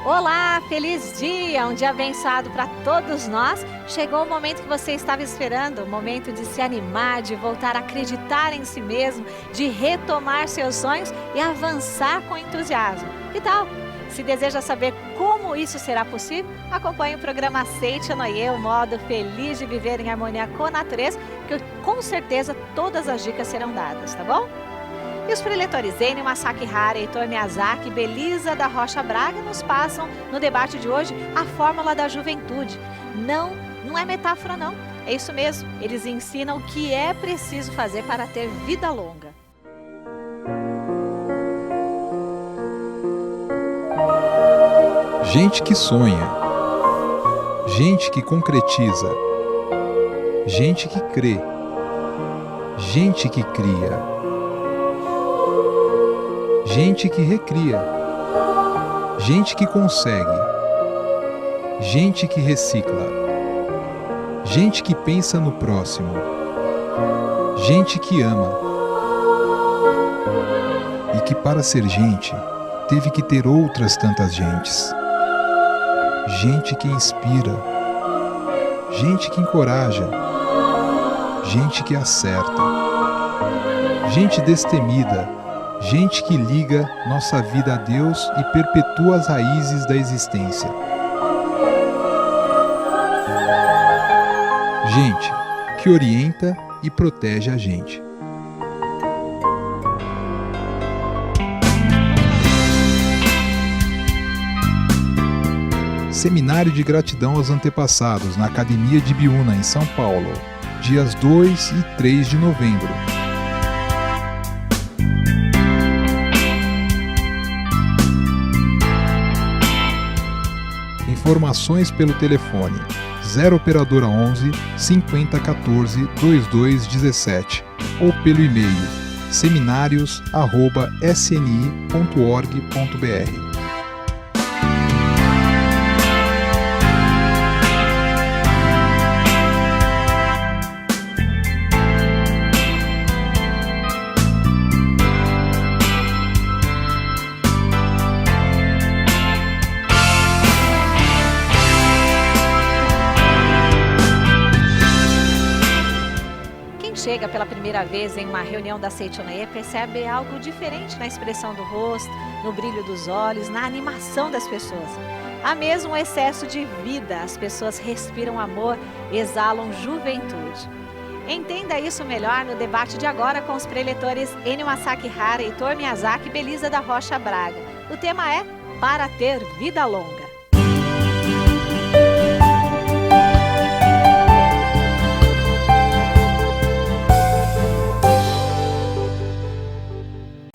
Olá, feliz dia, um dia abençoado para todos nós. Chegou o momento que você estava esperando, o momento de se animar, de voltar a acreditar em si mesmo, de retomar seus sonhos e avançar com entusiasmo. Que tal? Se deseja saber como isso será possível, acompanhe o programa Aceite Noie, o modo feliz de viver em harmonia com a natureza, que com certeza todas as dicas serão dadas, tá bom? E os preletores Enio Masakihara, Heitor Miyazaki e Belisa da Rocha Braga nos passam, no debate de hoje, a fórmula da juventude. Não é metáfora não, é isso mesmo. Eles ensinam o que é preciso fazer para ter vida longa. Gente que sonha, gente que concretiza, gente que crê, gente que cria. Gente que recria, gente que consegue, gente que recicla, gente que pensa no próximo, gente que ama e que para ser gente teve que ter outras tantas gentes. Gente que inspira, gente que encoraja, gente que acerta, gente destemida, gente que liga nossa vida a Deus e perpetua as raízes da existência. Gente que orienta e protege a gente. Seminário de gratidão aos antepassados na Academia de Biúna, em São Paulo, dias 2 e 3 de novembro. Informações pelo telefone 0 operadora 11 50 14 22 17 ou pelo e-mail seminarios@sni.org.br. Chega pela primeira vez em uma reunião da Aceite Noie, percebe algo diferente na expressão do rosto, no brilho dos olhos, na animação das pessoas. Há mesmo um excesso de vida, as pessoas respiram amor, exalam juventude. Entenda isso melhor no debate de agora com os preletores Enio Masakihara, Heitor Miyazaki e Belisa da Rocha Braga. O tema é Para ter vida longa.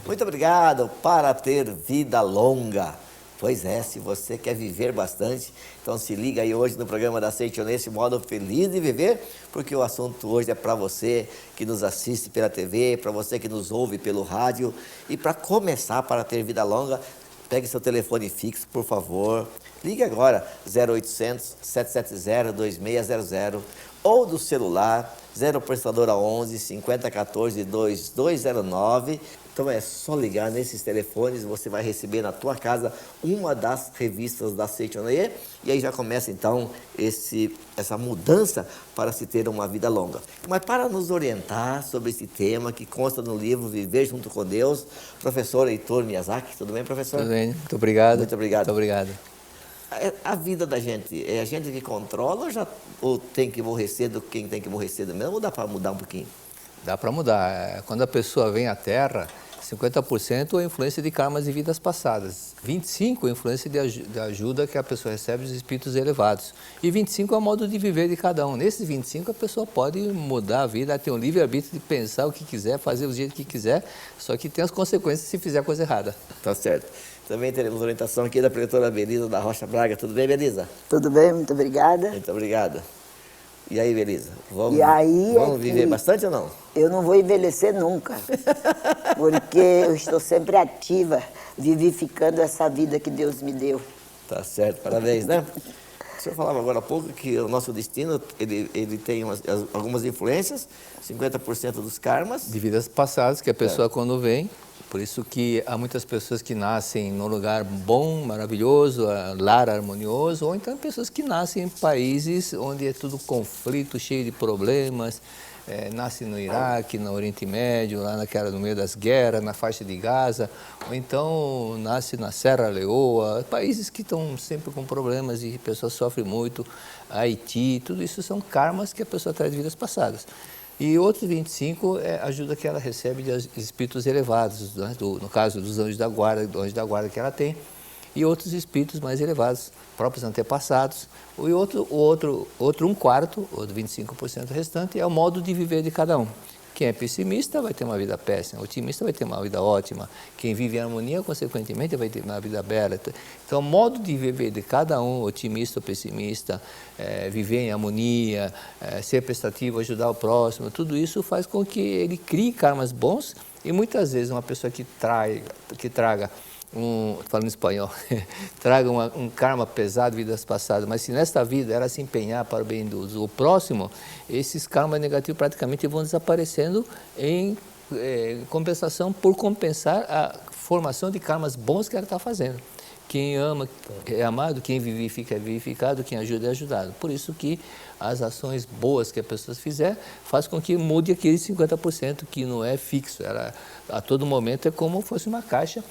Muito obrigado. Para ter vida longa. Pois é, se você quer viver bastante, então se liga aí hoje no programa da Aceite Noie, esse modo feliz de viver, porque o assunto hoje é para você que nos assiste pela TV, para você que nos ouve pelo rádio. E para começar, para ter vida longa, pegue seu telefone fixo, por favor. Ligue agora, 0800 770 2600 ou do celular, 0 operadora 11 50 14 2209. Então é só ligar nesses telefones, você vai receber na tua casa uma das revistas da Aceite Noie, e aí já começa então essa mudança para se ter uma vida longa. Mas para nos orientar sobre esse tema que consta no livro Viver Junto com Deus, professor Heitor Miyazaki, tudo bem, professor? Tudo bem, muito obrigado. Muito obrigado. Muito obrigado. A vida da gente, é a gente que controla ou tem que morrer cedo, quem tem que morrer cedo mesmo, ou dá para mudar um pouquinho? Dá para mudar. Quando a pessoa vem à Terra, 50% é influência de karmas de vidas passadas, 25% é influência de ajuda que a pessoa recebe dos espíritos elevados, e 25% é o modo de viver de cada um. Nesses 25% a pessoa pode mudar a vida, ter um livre-arbítrio de pensar o que quiser, fazer do jeito que quiser, só que tem as consequências se fizer a coisa errada. Tá certo. Também teremos orientação aqui da preletora Belisa da Rocha Braga. Tudo bem, Belisa? Tudo bem, muito obrigada. Muito obrigado. E aí, Belisa? Vamos viver bastante ou não? Eu não vou envelhecer nunca, porque eu estou sempre ativa, vivificando essa vida que Deus me deu. Tá certo, parabéns, né? O senhor falava agora há pouco que o nosso destino, ele tem algumas influências, 50% dos karmas. De vidas passadas, que a pessoa quando vem, Por isso que há muitas pessoas que nascem num lugar bom, maravilhoso, lar harmonioso, ou então pessoas que nascem em países onde é tudo conflito, cheio de problemas, nasce no Iraque, no Oriente Médio, lá no meio das guerras, na faixa de Gaza, ou então nasce na Serra Leoa, países que estão sempre com problemas e pessoas sofrem muito, Haiti, tudo isso são karmas que a pessoa traz de vidas passadas. E outros 25 é a ajuda que ela recebe de espíritos elevados, né? No caso dos anjos da guarda que ela tem, e outros espíritos mais elevados, próprios antepassados. E outro 1/4, ou 25% restante, é o modo de viver de cada um. Quem é pessimista vai ter uma vida péssima, otimista vai ter uma vida ótima, quem vive em harmonia, consequentemente, vai ter uma vida bela. Então, o modo de viver de cada um, otimista ou pessimista, viver em harmonia, ser prestativo, ajudar o próximo, tudo isso faz com que ele crie karmas bons e muitas vezes uma pessoa que traga falando espanhol, traga um karma pesado de vidas passadas, mas se nesta vida ela se empenhar para o bem do próximo, esses karmas negativos praticamente vão desaparecendo em compensação por compensar a formação de karmas bons que ela está fazendo. Quem ama é amado, quem vivifica é vivificado, quem ajuda é ajudado. Por isso que as ações boas que a pessoa fizer faz com que mude aquele 50% que não é fixo. Ela, a todo momento é como se fosse uma caixa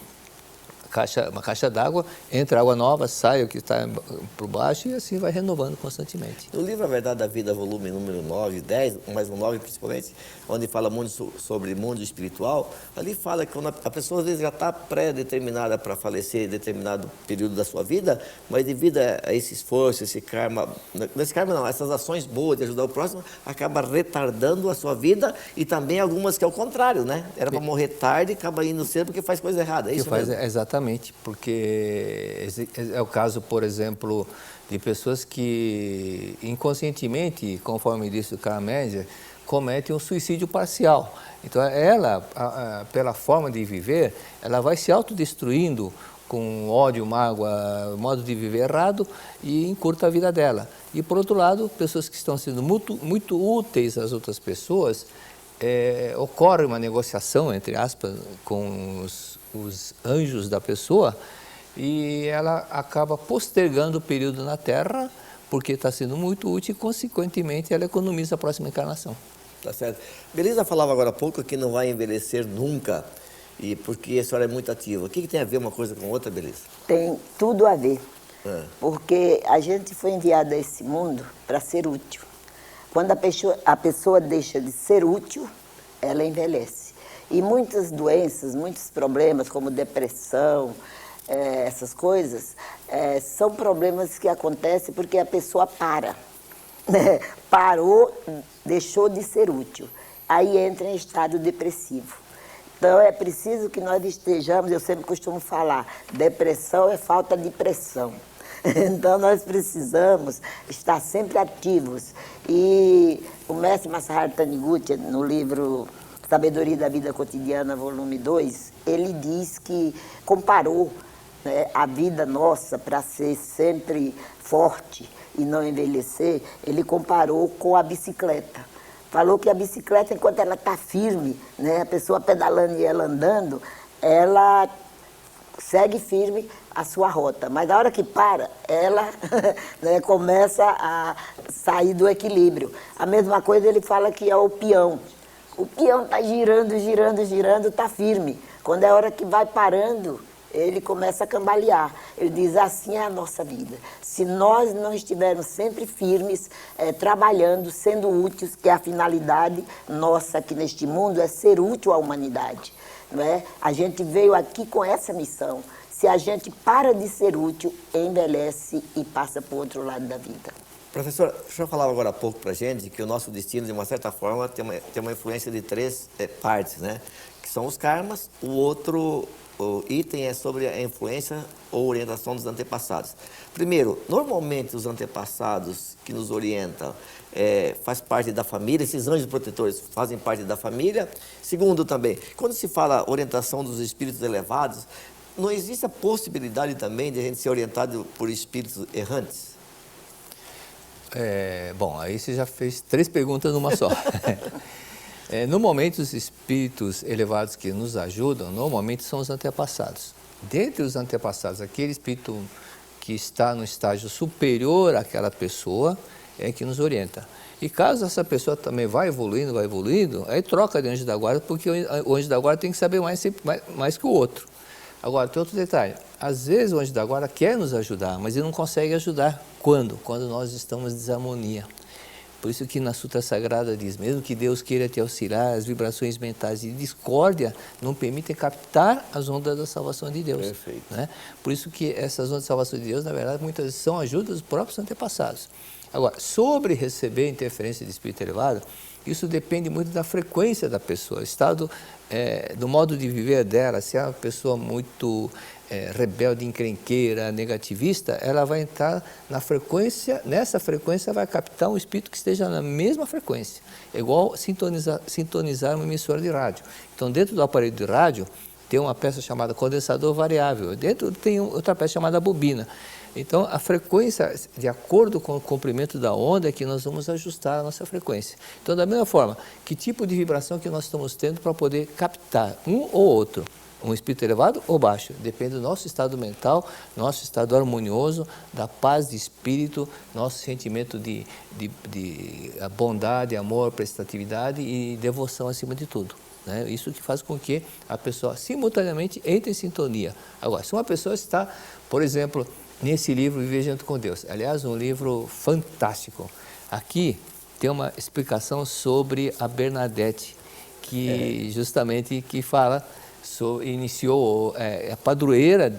d'água, entra água nova, sai o que está por baixo e assim vai renovando constantemente. No livro A Verdade da Vida, volume número 9, 10, mais um 9 principalmente, onde fala muito sobre mundo espiritual, ali fala que quando a pessoa às vezes já está pré-determinada para falecer em determinado período da sua vida, mas devido a esse esforço, essas ações boas de ajudar o próximo, acaba retardando a sua vida e também algumas que é o contrário, né? Era para morrer tarde, acaba indo cedo porque faz coisa errada, é isso mesmo? Exatamente, porque é o caso, por exemplo, de pessoas que inconscientemente, conforme disse o Karl Menzer, cometem um suicídio parcial. Então ela, pela forma de viver, ela vai se autodestruindo com ódio, mágoa, modo de viver errado e encurta a vida dela. E por outro lado, pessoas que estão sendo muito úteis às outras pessoas, ocorre uma negociação, entre aspas, com os anjos da pessoa e ela acaba postergando o período na Terra porque está sendo muito útil e, consequentemente, ela economiza a próxima encarnação. Tá certo. Belisa falava agora há pouco que não vai envelhecer nunca, e porque a senhora é muito ativa. O que tem a ver uma coisa com outra, Belisa? Tem tudo a ver, porque a gente foi enviado a esse mundo para ser útil. Quando a pessoa deixa de ser útil, ela envelhece. E muitas doenças, muitos problemas, como depressão, essas coisas, são problemas que acontecem porque a pessoa para. Parou, deixou de ser útil. Aí entra em estado depressivo. Então, é preciso que nós estejamos, eu sempre costumo falar, depressão é falta de pressão. Então, nós precisamos estar sempre ativos. E o mestre Masaharu Taniguchi, no livro Sabedoria da Vida Cotidiana, volume 2, ele diz que comparou, né, a vida nossa para ser sempre forte e não envelhecer, ele comparou com a bicicleta. Falou que a bicicleta, enquanto ela está firme, né, a pessoa pedalando e ela andando, ela segue firme a sua rota. Mas na hora que para, ela né, começa a sair do equilíbrio. A mesma coisa ele fala que é o peão. O peão está girando, girando, girando, está firme. Quando é a hora que vai parando, ele começa a cambalear. Ele diz, assim é a nossa vida. Se nós não estivermos sempre firmes, trabalhando, sendo úteis, que a finalidade nossa aqui neste mundo é ser útil à humanidade. Não é? A gente veio aqui com essa missão. Se a gente para de ser útil, envelhece e passa para o outro lado da vida. Professor, o senhor falava agora há pouco para a gente que o nosso destino, de uma certa forma, tem uma influência de 3 partes, né? Que são os karmas, o outro item é sobre a influência ou orientação dos antepassados. Primeiro, normalmente os antepassados que nos orientam faz parte da família, esses anjos protetores fazem parte da família. Segundo também, quando se fala orientação dos espíritos elevados, não existe a possibilidade também de a gente ser orientado por espíritos errantes? Bom, aí você já fez 3 perguntas numa só. Normalmente, os espíritos elevados que nos ajudam, normalmente são os antepassados. Dentre os antepassados, aquele espírito que está no estágio superior àquela pessoa é que nos orienta. E caso essa pessoa também vai evoluindo, aí troca de anjo da guarda, porque o anjo da guarda tem que saber mais que o outro. Agora, tem outro detalhe. Às vezes o anjo da guarda quer nos ajudar, mas ele não consegue ajudar. Quando? Quando nós estamos em desarmonia. Por isso que na Sutra Sagrada diz, mesmo que Deus queira te auxiliar, as vibrações mentais de discórdia não permitem captar as ondas da salvação de Deus. Perfeito. Né? Por isso que essas ondas da salvação de Deus, na verdade, muitas vezes são ajudas dos próprios antepassados. Agora, sobre receber interferência de espírito elevado, isso depende muito da frequência da pessoa, estado do modo de viver dela. Se é uma pessoa muito rebelde, encrenqueira, negativista, ela vai entrar nessa frequência vai captar um espírito que esteja na mesma frequência. É igual sintonizar uma emissora de rádio. Então, dentro do aparelho de rádio, tem uma peça chamada condensador variável, dentro tem outra peça chamada bobina. Então, a frequência, de acordo com o comprimento da onda, é que nós vamos ajustar a nossa frequência. Então, da mesma forma, que tipo de vibração que nós estamos tendo para poder captar um ou outro? Um espírito elevado ou baixo? Depende do nosso estado mental, nosso estado harmonioso, da paz de espírito, nosso sentimento de bondade, amor, prestatividade e devoção acima de tudo. Né? Isso que faz com que a pessoa simultaneamente entre em sintonia. Agora, se uma pessoa está, por exemplo, nesse livro Viver Junto com Deus, aliás, um livro fantástico. Aqui tem uma explicação sobre a Bernadette, que justamente que fala, iniciou a padroeira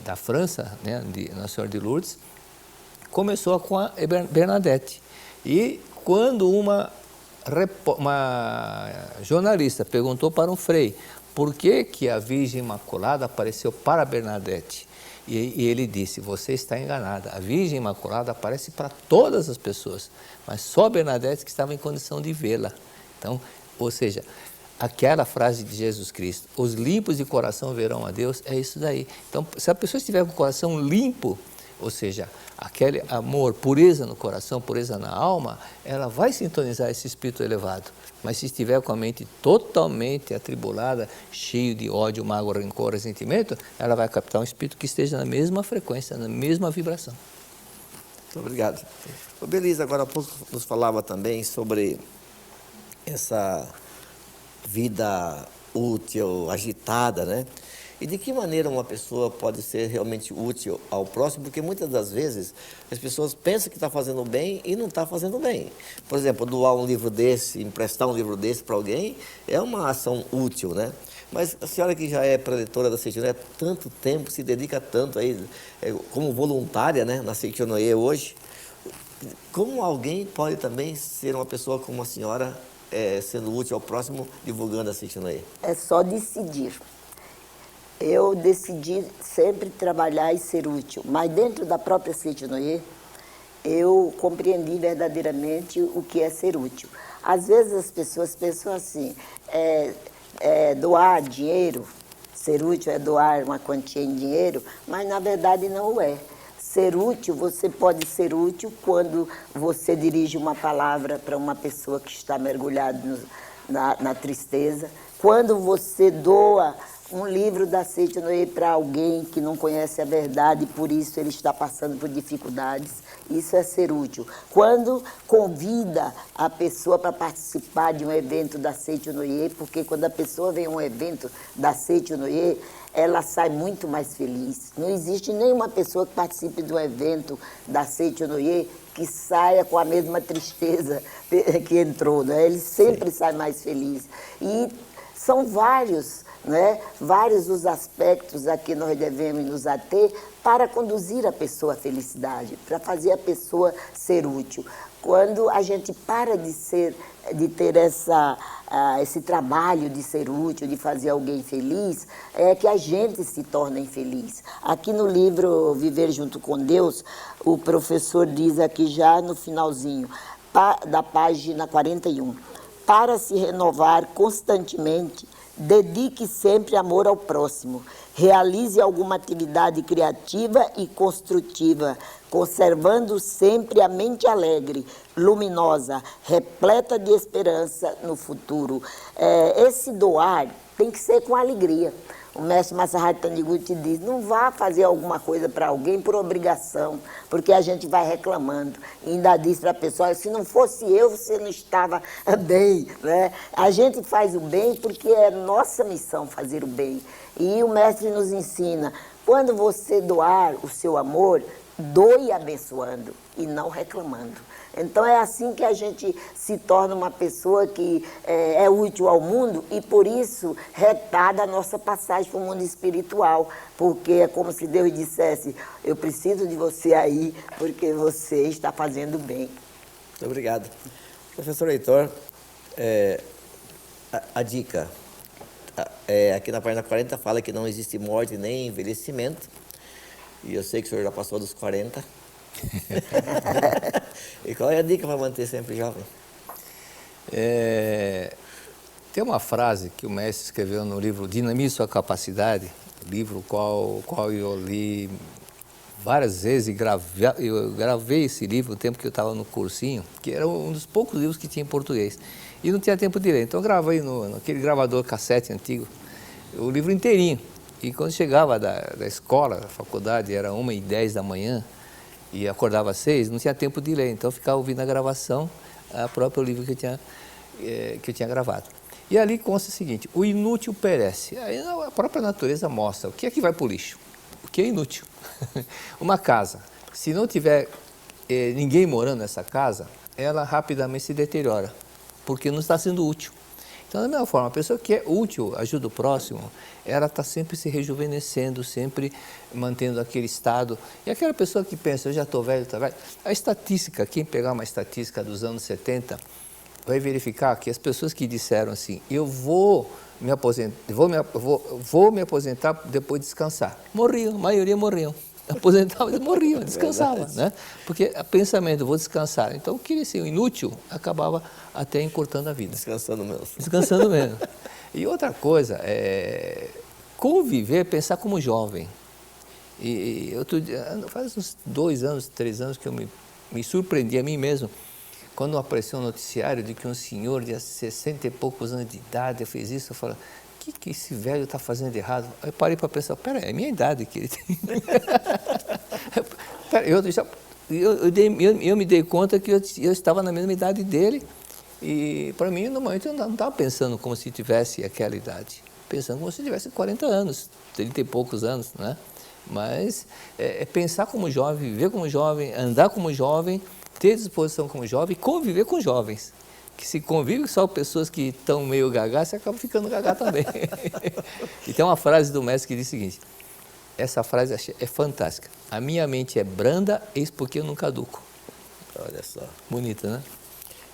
da França, né, de Nossa Senhora de Lourdes, começou com a Bernadette. E quando uma jornalista perguntou para um frei por que a Virgem Imaculada apareceu para Bernadette, e ele disse, você está enganada, a Virgem Imaculada aparece para todas as pessoas, mas só Bernadette que estava em condição de vê-la. Então, ou seja, aquela frase de Jesus Cristo, os limpos de coração verão a Deus, é isso daí. Então, se a pessoa estiver com o coração limpo, ou seja, aquele amor, pureza no coração, pureza na alma, ela vai sintonizar esse espírito elevado. Mas se estiver com a mente totalmente atribulada, cheio de ódio, mágoa, rancor, ressentimento, ela vai captar um espírito que esteja na mesma frequência, na mesma vibração. Muito obrigado. O Belisa, agora há pouco nos falava também sobre essa vida útil, agitada, né? E de que maneira uma pessoa pode ser realmente útil ao próximo? Porque muitas das vezes as pessoas pensam que está fazendo bem e não está fazendo bem. Por exemplo, doar um livro desse, emprestar um livro desse para alguém, é uma ação útil, né? Mas a senhora que já é preletora da Seichonoye há tanto tempo, se dedica tanto aí, como voluntária, né, na Seichonoye hoje, como alguém pode também ser uma pessoa como a senhora, sendo útil ao próximo, divulgando a Seichonoye? É só decidir. Eu decidi sempre trabalhar e ser útil, mas dentro da própria Seichonoye, eu compreendi verdadeiramente o que é ser útil. Às vezes as pessoas pensam assim, doar dinheiro, ser útil é doar uma quantia em dinheiro, mas na verdade não o é. Ser útil, você pode ser útil quando você dirige uma palavra para uma pessoa que está mergulhada na tristeza, quando você doa um livro da Seichonoye para alguém que não conhece a verdade e por isso ele está passando por dificuldades, isso é ser útil. Quando convida a pessoa para participar de um evento da Seichonoye, porque quando a pessoa vem a um evento da Seichonoye, ela sai muito mais feliz. Não existe nenhuma pessoa que participe de um evento da Seichonoye que saia com a mesma tristeza que entrou, né? Ele sempre sai mais feliz. E são vários os aspectos a que nós devemos nos ater para conduzir a pessoa à felicidade, para fazer a pessoa ser útil. Quando a gente para de ter esse trabalho de ser útil, de fazer alguém feliz, é que a gente se torna infeliz. Aqui no livro Viver Junto com Deus, o professor diz aqui já no finalzinho, da página 41, para se renovar constantemente, Dedique sempre amor ao próximo. Realize alguma atividade criativa e construtiva, conservando sempre a mente alegre, luminosa, repleta de esperança no futuro. Esse doar tem que ser com alegria. O mestre Masaharu Taniguchi diz, não vá fazer alguma coisa para alguém por obrigação, porque a gente vai reclamando. E ainda diz para a pessoa, se não fosse eu, você não estava bem. Né? A gente faz o bem porque é nossa missão fazer o bem. E o mestre nos ensina, quando você doar o seu amor, doe abençoando e não reclamando. Então é assim que a gente se torna uma pessoa que é útil ao mundo e por isso retarda a nossa passagem para o mundo espiritual, porque é como se Deus dissesse, eu preciso de você aí porque você está fazendo bem. Muito obrigado. Professor Heitor, a dica, aqui na página 40 fala que não existe morte nem envelhecimento, e eu sei que o senhor já passou dos 40. E qual é a dica para manter sempre jovem? Tem uma frase que o mestre escreveu no livro Dinamize Sua Capacidade, livro qual eu li várias vezes e eu gravei esse livro no tempo que eu estava no cursinho, que era um dos poucos livros que tinha em português. E não tinha tempo de ler, então eu gravei naquele gravador cassete antigo, o livro inteirinho. E quando chegava da escola, da faculdade, era 1h10 da manhã, e acordava às 6, não tinha tempo de ler, então eu ficava ouvindo a gravação, o próprio livro que eu tinha gravado. E ali consta o seguinte, o inútil perece. Aí a própria natureza mostra o que é que vai para o lixo, o que é inútil. Uma casa, se não tiver ninguém morando nessa casa, ela rapidamente se deteriora, porque não está sendo útil. Então, da mesma forma, a pessoa que é útil, ajuda o próximo, ela está sempre se rejuvenescendo, sempre mantendo aquele estado. E aquela pessoa que pensa, eu já estou velho, está velho. A estatística, quem pegar uma estatística dos anos 70, vai verificar que as pessoas que disseram assim, eu vou me aposentar, vou me aposentar depois de descansar. Morriam, a maioria morriam. Aposentavam, morriam, descansavam, né? Porque o pensamento, vou descansar. Então, queria ser inútil, acabava até encurtando a vida. Descansando mesmo. Descansando mesmo. E outra coisa, conviver, pensar como jovem. E faz uns 2 anos, 3 anos que eu me surpreendi a mim mesmo, quando apareceu um noticiário de que um senhor de 60 e poucos anos de idade fez isso, eu falei, o que esse velho está fazendo de errado? Aí eu parei para pensar, peraí, é a minha idade que ele tem. Eu me dei conta que eu estava na mesma idade dele e, para mim, no momento, eu não estava pensando como se tivesse aquela idade. Pensando como se tivesse 40 anos, 30 e poucos anos, né? Mas pensar como jovem, viver como jovem, andar como jovem, ter disposição como jovem e conviver com jovens. Que se convive só pessoas que estão meio gagá, você acaba ficando gagá também. E tem uma frase do mestre que diz o seguinte, essa frase é fantástica, a minha mente é branda, eis porque eu não caduco. Olha só. Bonita, né?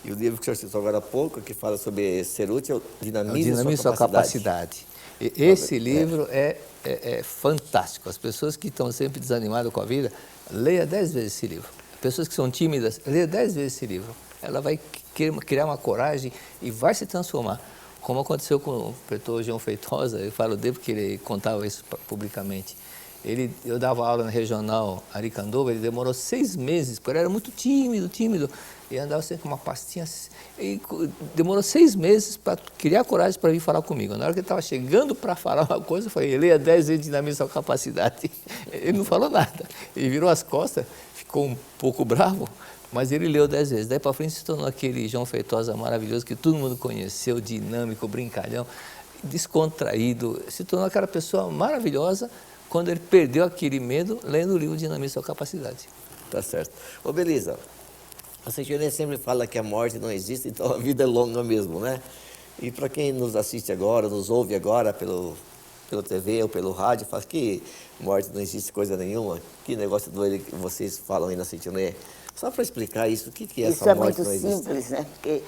E o livro que o senhor citou agora há pouco, que fala sobre ser útil, dinamize sua capacidade. Esse livro é fantástico. As pessoas que estão sempre desanimadas com a vida, leia 10 vezes esse livro. Pessoas que são tímidas, leia 10 vezes esse livro. Ela vai criar uma coragem e vai se transformar. Como aconteceu com o pretor João Feitosa, eu falo dele porque ele contava isso publicamente. Eu dava aula na regional Aricanduva, ele demorou 6 meses, porque ele era muito tímido, e andava sempre com uma pastinha, e demorou 6 meses para criar coragem para vir falar comigo. Na hora que ele estava chegando para falar uma coisa, eu falei, leia 10 vezes Dinamize Sua Capacidade. Ele não falou nada, ele virou as costas, ficou um pouco bravo, mas ele leu 10 vezes. Daí para frente se tornou aquele João Feitosa maravilhoso que todo mundo conheceu, dinâmico, brincalhão, descontraído, se tornou aquela pessoa maravilhosa quando ele perdeu aquele medo lendo o livro Dinamize Sua Capacidade. Tá certo. Ô, Belisa, a Senhora sempre fala que a morte não existe, então a vida é longa mesmo, né? E para quem nos assiste agora, nos ouve agora pelo TV ou pelo rádio, fala que morte não existe coisa nenhuma, que negócio doido que vocês falam aí na Senhora. Só para explicar isso, o que é essa morte não existe? Isso é muito simples, né? Porque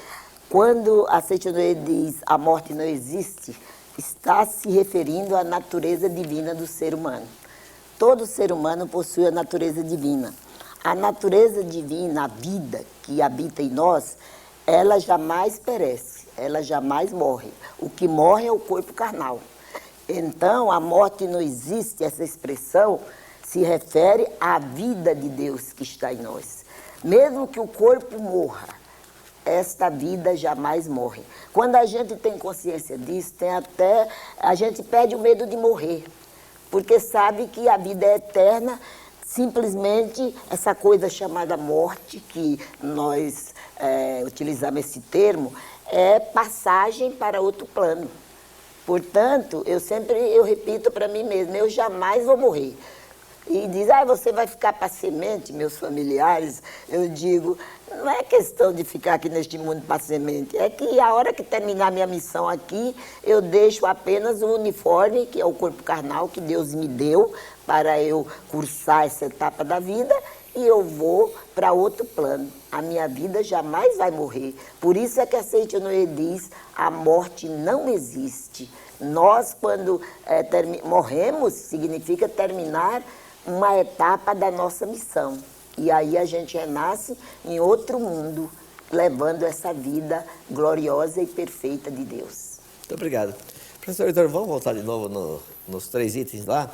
quando a Senhora diz a morte não existe, está se referindo à natureza divina do ser humano. Todo ser humano possui a natureza divina. A natureza divina, a vida que habita em nós, ela jamais perece, ela jamais morre. O que morre é o corpo carnal. Então, a morte não existe, essa expressão se refere à vida de Deus que está em nós. Mesmo que o corpo morra, esta vida jamais morre. Quando a gente tem consciência disso, a gente perde o medo de morrer, porque sabe que a vida é eterna. Simplesmente essa coisa chamada morte, que nós utilizamos esse termo, é passagem para outro plano. Portanto, eu repito para mim mesma, eu jamais vou morrer. E diz, você vai ficar para semente, meus familiares. Eu digo, não é questão de ficar aqui neste mundo para semente, é que a hora que terminar minha missão aqui, eu deixo apenas o uniforme, que é o corpo carnal que Deus me deu para eu cursar essa etapa da vida, e eu vou para outro plano. A minha vida jamais vai morrer. Por isso é que a Seite Noé diz, a morte não existe. Nós, quando morremos, significa terminar uma etapa da nossa missão. E aí a gente renasce em outro mundo, levando essa vida gloriosa e perfeita de Deus. Muito obrigado. Professor Heitor, vamos voltar de novo nos 3 itens lá.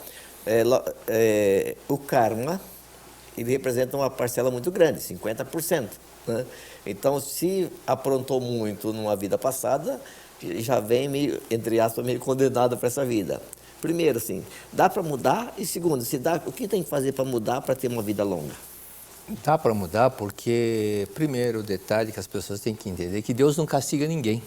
O karma, ele representa uma parcela muito grande, 50%. Né? Então, se aprontou muito numa vida passada, já vem, meio, entre aspas, meio condenado para essa vida. Primeiro, assim, dá para mudar? E segundo, o que tem que fazer para mudar para ter uma vida longa? Dá para mudar porque, primeiro, o detalhe que as pessoas têm que entender é que Deus não castiga ninguém.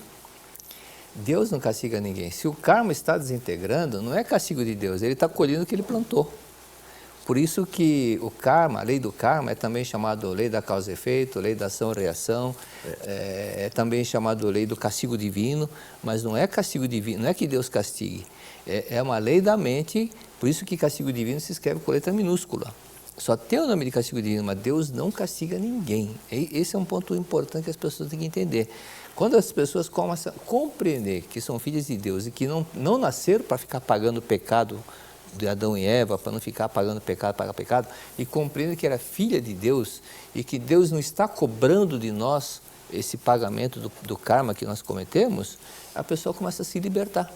Deus não castiga ninguém. Se o karma está desintegrando, não é castigo de Deus, ele está colhendo o que ele plantou. Por isso que o karma, a lei do karma, é também chamado lei da causa e efeito, lei da ação e reação, é também chamado lei do castigo divino, mas não é castigo divino, não é que Deus castigue, é uma lei da mente, por isso que castigo divino se escreve com letra minúscula. Só tem o nome de castigo divino, mas Deus não castiga ninguém. Esse é um ponto importante que as pessoas têm que entender. Quando as pessoas começam a compreender que são filhas de Deus e que não nasceram para ficar pagando o pecado de Adão e Eva, para não ficar pagando pecado, pagar pecado, e compreendem que era filha de Deus e que Deus não está cobrando de nós esse pagamento do karma que nós cometemos, a pessoa começa a se libertar.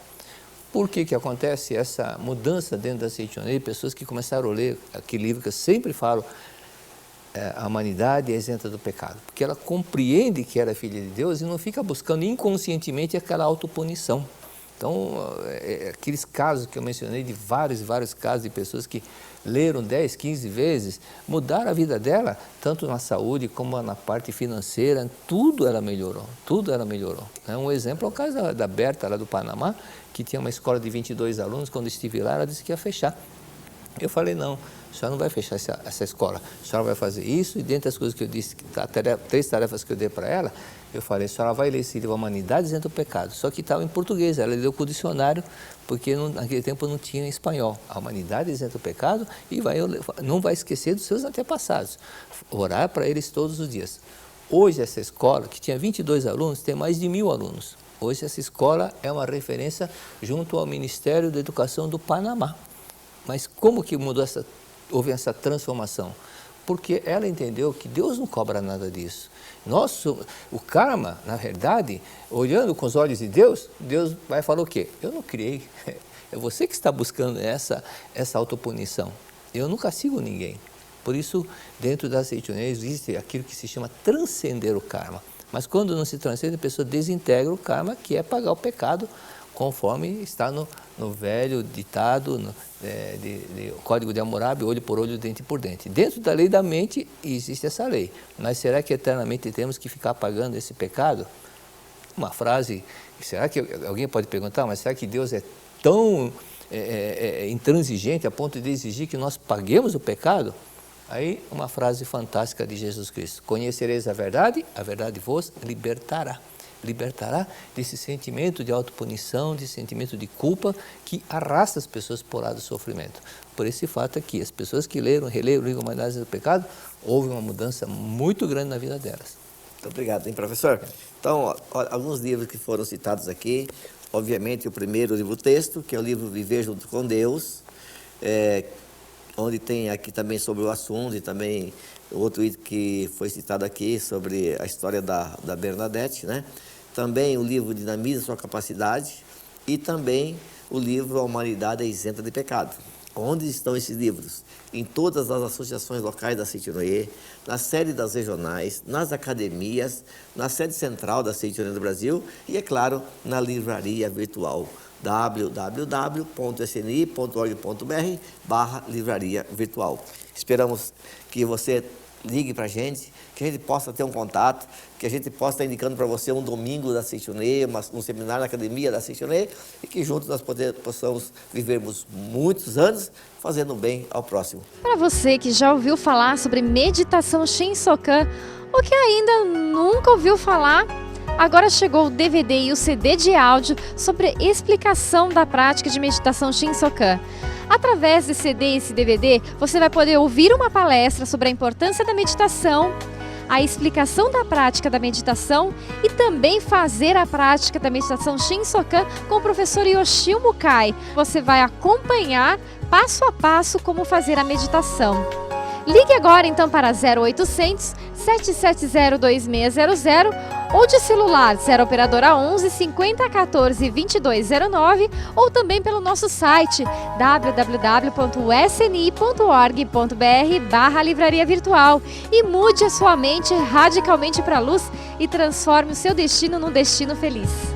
Por que acontece essa mudança dentro da Seite Noé? Pessoas que começaram a ler aquele livro que eu sempre falo, a humanidade é isenta do pecado, porque ela compreende que era filha de Deus e não fica buscando inconscientemente aquela autopunição. Então, aqueles casos que eu mencionei, de vários e vários casos de pessoas que leram 10, 15 vezes, mudaram a vida dela, tanto na saúde como na parte financeira, tudo ela melhorou, tudo ela melhorou. Um exemplo é o caso da Berta, lá do Panamá, que tinha uma escola de 22 alunos, quando estive lá, ela disse que ia fechar. Eu falei, não, a senhora não vai fechar essa escola, a senhora vai fazer isso, e dentre as coisas que eu disse, 3 tarefas que eu dei para ela, eu falei, a senhora vai ler esse livro, Humanidade Isenta do Pecado, só que estava em português, ela leu com o dicionário, porque naquele tempo não tinha em espanhol, a Humanidade Isenta do Pecado, e não vai esquecer dos seus antepassados, orar para eles todos os dias. Hoje essa escola, que tinha 22 alunos, tem mais de 1000 alunos. Hoje essa escola é uma referência junto ao Ministério da Educação do Panamá. Mas como que houve essa transformação? Porque ela entendeu que Deus não cobra nada disso. O karma, na verdade, olhando com os olhos de Deus, Deus vai falar o quê? Eu não criei, é você que está buscando essa autopunição. Eu não castigo ninguém. Por isso, dentro da Seite Noé existe aquilo que se chama transcender o karma. Mas quando não se transcende, a pessoa desintegra o karma, que é pagar o pecado, conforme está no velho ditado, o Código de Hammurabi, olho por olho, dente por dente. Dentro da lei da mente existe essa lei, mas será que eternamente temos que ficar pagando esse pecado? Uma frase, será que alguém pode perguntar, mas será que Deus é tão intransigente a ponto de exigir que nós paguemos o pecado? Aí uma frase fantástica de Jesus Cristo, conhecereis a verdade vos libertará. Libertará desse sentimento de autopunição, desse sentimento de culpa que arrasta as pessoas por lá do sofrimento. Por esse fato aqui, as pessoas que releram o livro Humanidade do Pecado, houve uma mudança muito grande na vida delas. Muito obrigado, hein, professor? Então, alguns livros que foram citados aqui, obviamente o primeiro livro texto, que é o livro Viver Junto com Deus, onde tem aqui também sobre o assunto e também outro item que foi citado aqui sobre a história da Bernadette, né? também o livro Dinamize Sua Capacidade e também o livro A Humanidade é Isenta de Pecado. Onde estão esses livros? Em todas as associações locais da Seitonoye, na sede das regionais, nas academias, na sede central da Seitonoye do Brasil e, é claro, na livraria virtual www.sni.org.br/livraria virtual. Esperamos que você ligue para a gente, que a gente possa ter um contato, que a gente possa estar indicando para você um domingo da Seitonoye, um seminário na academia da Seitonoye e que juntos nós possamos vivermos muitos anos fazendo bem ao próximo. Para você que já ouviu falar sobre meditação Shinsokan ou que ainda nunca ouviu falar, agora chegou o DVD e o CD de áudio sobre explicação da prática de meditação Shinsokan. Através desse CD e esse DVD, você vai poder ouvir uma palestra sobre a importância da meditação, a explicação da prática da meditação e também fazer a prática da meditação Shinsokan com o professor Yoshio Mukai. Você vai acompanhar passo a passo como fazer a meditação. Ligue agora então para 0800 770 2600 ou de celular 0 operadora 11 50 14 2209 ou também pelo nosso site www.sni.org.br/livraria virtual e mude a sua mente radicalmente para a luz e transforme o seu destino num destino feliz.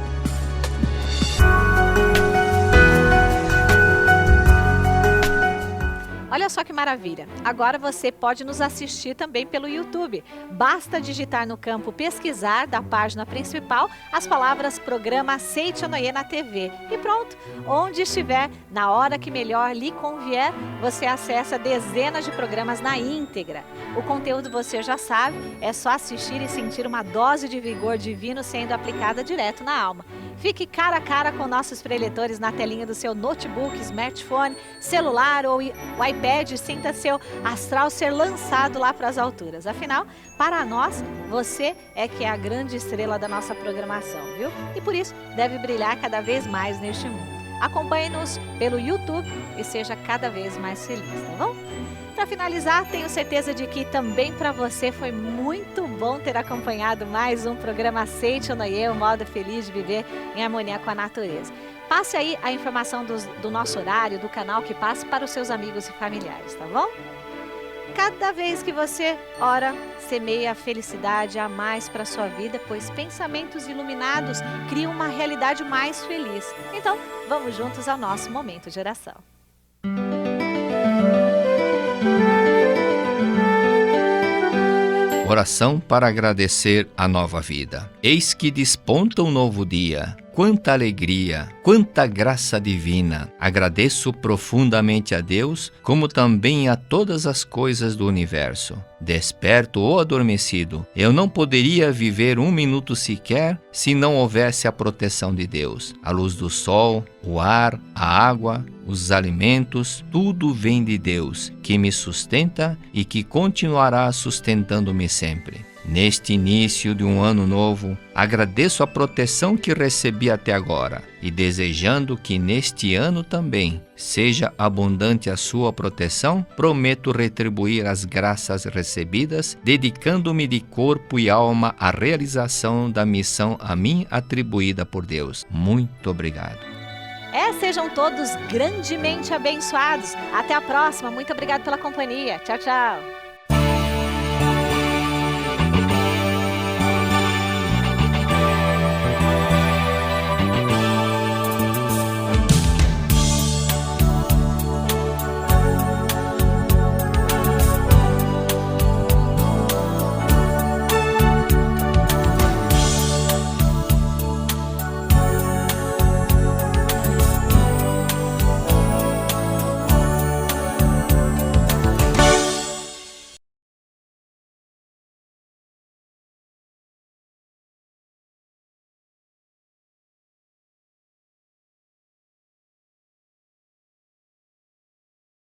Olha só que maravilha! Agora você pode nos assistir também pelo YouTube. Basta digitar no campo pesquisar da página principal as palavras Programa Seitonoye na TV. E pronto! Onde estiver, na hora que melhor lhe convier, você acessa dezenas de programas na íntegra. O conteúdo você já sabe, é só assistir e sentir uma dose de vigor divino sendo aplicada direto na alma. Fique cara a cara com nossos preletores na telinha do seu notebook, smartphone, celular ou iPad e sinta seu astral ser lançado lá para as alturas. Afinal, para nós, você é que é a grande estrela da nossa programação, viu? E por isso deve brilhar cada vez mais neste mundo. Acompanhe-nos pelo YouTube e seja cada vez mais feliz, tá bom? Para finalizar, tenho certeza de que também para você foi muito bom ter acompanhado mais um programa Seitonoye, o modo feliz de viver em harmonia com a natureza. Passe aí a informação do nosso horário, do canal que passa para os seus amigos e familiares, tá bom? Cada vez que você ora, semeia a felicidade a mais para a sua vida, pois pensamentos iluminados criam uma realidade mais feliz. Então, vamos juntos ao nosso momento de oração. Oração para agradecer a nova vida. Eis que desponta um novo dia. Quanta alegria, quanta graça divina! Agradeço profundamente a Deus, como também a todas as coisas do universo. Desperto ou adormecido, eu não poderia viver um minuto sequer se não houvesse a proteção de Deus. A luz do sol, o ar, a água, os alimentos, tudo vem de Deus, que me sustenta e que continuará sustentando-me sempre. Neste início de um ano novo, agradeço a proteção que recebi até agora e desejando que neste ano também seja abundante a sua proteção, prometo retribuir as graças recebidas, dedicando-me de corpo e alma à realização da missão a mim atribuída por Deus. Muito obrigado. Sejam todos grandemente abençoados. Até a próxima. Muito obrigado pela companhia. Tchau, tchau.